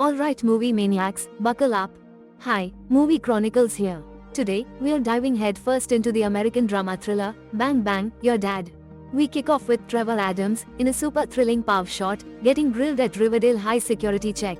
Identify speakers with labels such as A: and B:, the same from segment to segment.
A: Alright movie maniacs, buckle up. Hi, Movie Chronicles here. Today, we are diving headfirst into the American drama thriller, Bang Bang, Your Dad. We kick off with Trevor Adams, in a super thrilling pow shot, getting grilled at Riverdale high security check.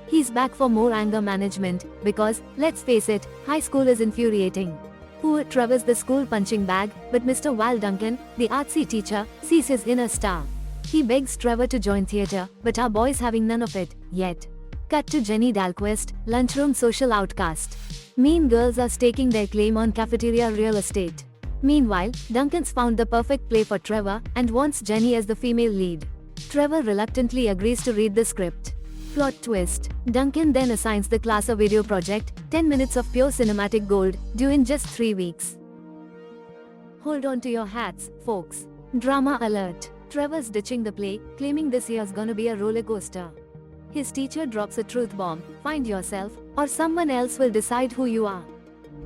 A: He's back for more anger management, because, let's face it, high school is infuriating. Poor Trevor's the school punching bag, but Mr. Val Duncan, the artsy teacher, sees his inner star. He begs Trevor to join theater, but our boy's having none of it, yet. Cut to Jenny Dahlquist, lunchroom social outcast. Mean girls are staking their claim on cafeteria real estate. Meanwhile, Duncan's found the perfect play for Trevor and wants Jenny as the female lead. Trevor reluctantly agrees to read the script. Plot twist. Duncan then assigns the class a video project, 10 minutes of pure cinematic gold, due in just 3 weeks. Hold on to your hats, folks. Drama alert. Trevor's ditching the play, claiming this year's gonna be a roller coaster. His teacher drops a truth bomb, find yourself, or someone else will decide who you are.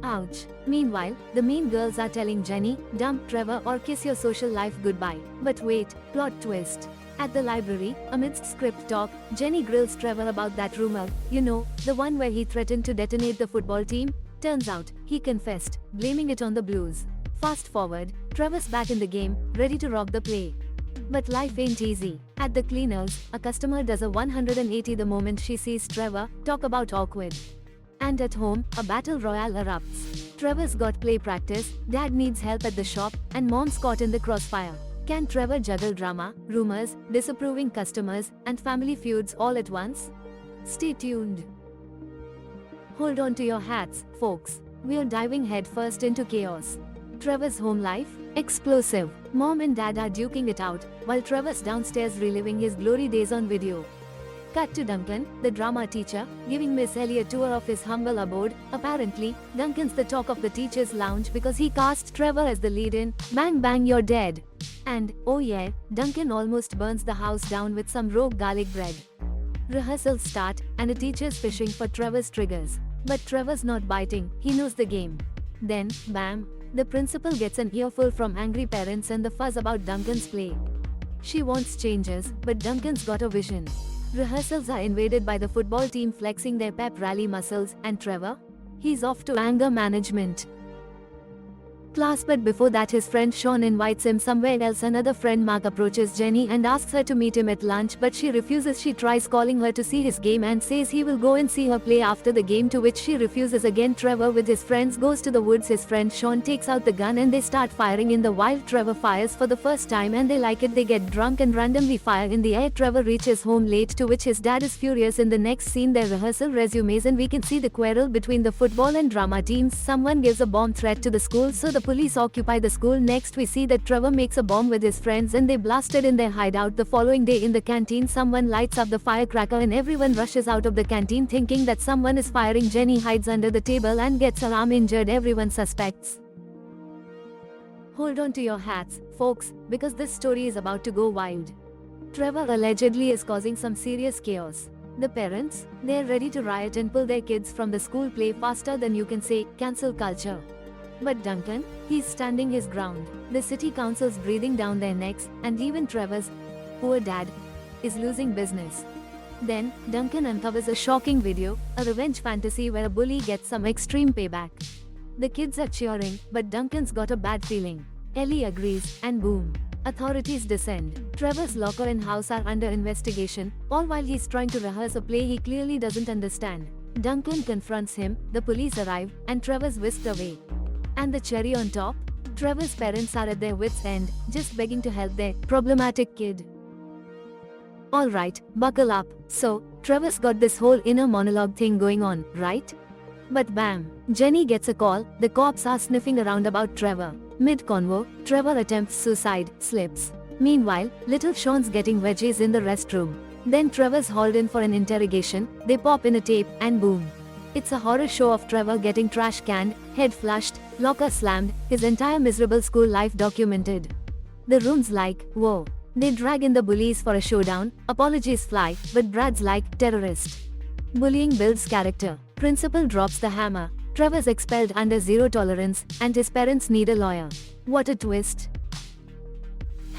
A: Ouch. Meanwhile, the mean girls are telling Jenny, dump Trevor or kiss your social life goodbye. But wait, plot twist. At the library, amidst script talk, Jenny grills Trevor about that rumor, the one where he threatened to detonate the football team. Turns out, he confessed, blaming it on the blues. Fast forward, Trevor's back in the game, ready to rock the play. But life ain't easy. At the cleaners, a customer does a 180 the moment she sees Trevor, talk about awkward. And at home, a battle royale erupts. Trevor's got play practice, dad needs help at the shop, and mom's caught in the crossfire. Can Trevor juggle drama, rumors, disapproving customers, and family feuds all at once? Stay tuned. Hold on to your hats, folks. We're diving headfirst into chaos. Trevor's home life? Explosive. Mom and dad are duking it out, while Trevor's downstairs reliving his glory days on video. Cut to Duncan, the drama teacher, giving Miss Ellie a tour of his humble abode. Apparently, Duncan's the talk of the teacher's lounge because he cast Trevor as the lead in Bang Bang You're Dead. And, oh yeah, Duncan almost burns the house down with some rogue garlic bread. Rehearsals start, and a teacher's fishing for Trevor's triggers. But Trevor's not biting, he knows the game. Then, bam, the principal gets an earful from angry parents and the fuzz about Duncan's play. She wants changes, but Duncan's got a vision. Rehearsals are invaded by the football team flexing their pep rally muscles, and Trevor? He's off to anger management class, but before that his friend Sean invites him somewhere else. Another friend Mark approaches Jenny and asks her to meet him at lunch, but she refuses. She tries calling her to see his game and says he will go and see her play after the game, to which she refuses again. Trevor with his friends goes to the woods. His friend Sean takes out the gun and they start firing in the wild. Trevor fires for the first time and they like it. They get drunk and randomly fire in the air. Trevor reaches home late, to which his dad is furious. In the next scene, their rehearsal resumes and we can see the quarrel between the football and drama teams. Someone gives a bomb threat to the school, so the police occupy the school. Next we see that Trevor makes a bomb with his friends and they blasted in their hideout. The following day in the canteen, someone lights up the firecracker and everyone rushes out of the canteen thinking that someone is firing. Jenny hides under the table and gets her arm injured. Everyone suspects. Hold on to your hats, folks, because this story is about to go wild. Trevor allegedly is causing some serious chaos. The parents? They're ready to riot and pull their kids from the school play faster than you can say cancel culture. But Duncan? He's standing his ground. The city council's breathing down their necks, and even Trevor's poor dad is losing business. Then, Duncan uncovers a shocking video, a revenge fantasy where a bully gets some extreme payback. The kids are cheering, but Duncan's got a bad feeling. Ellie agrees, and boom. Authorities descend. Trevor's locker and house are under investigation, all while he's trying to rehearse a play he clearly doesn't understand. Duncan confronts him, the police arrive, and Trevor's whisked away. And the cherry on top? Trevor's parents are at their wits' end, just begging to help their problematic kid. Alright, buckle up. So, Trevor's got this whole inner monologue thing going on, right? But bam, Jenny gets a call. The cops are sniffing around about Trevor. Mid-convo, Trevor attempts suicide, slips. Meanwhile, little Sean's getting veggies in the restroom. Then Trevor's hauled in for an interrogation. They pop in a tape, and boom. It's a horror show of Trevor getting trash canned, head flushed, locker slammed, his entire miserable school life documented. The room's like, whoa. They drag in the bullies for a showdown, apologies fly, but Brad's like, terrorist. Bullying builds character. Principal drops the hammer. Trevor's expelled under zero tolerance, and his parents need a lawyer. What a twist.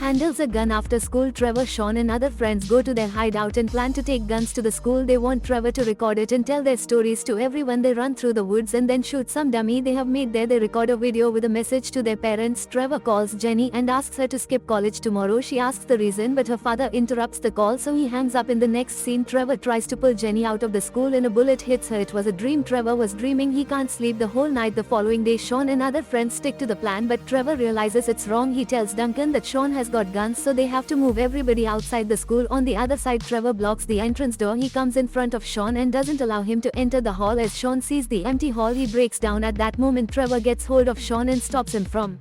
A: handles a gun after school. Trevor, Sean and other friends go to their hideout and plan to take guns to the school. They want Trevor to record it and tell their stories to everyone. They run through the woods and then shoot some dummy they have made there. They record a video with a message to their parents. Trevor calls Jenny and asks her to skip college tomorrow. She asks the reason, but her father interrupts the call, so he hangs up. In the next scene, Trevor tries to pull Jenny out of the school and a bullet hits her. It was a dream. Trevor was dreaming. He can't sleep the whole night. The following day, Sean and other friends stick to the plan, but Trevor realizes it's wrong. He tells Duncan that Sean has got guns, so they have to move everybody outside the school. On the other side, Trevor blocks the entrance door. He comes in front of Sean and doesn't allow him to enter the hall. As Sean sees the empty hall, he breaks down. At that moment, Trevor gets hold of Sean and stops him from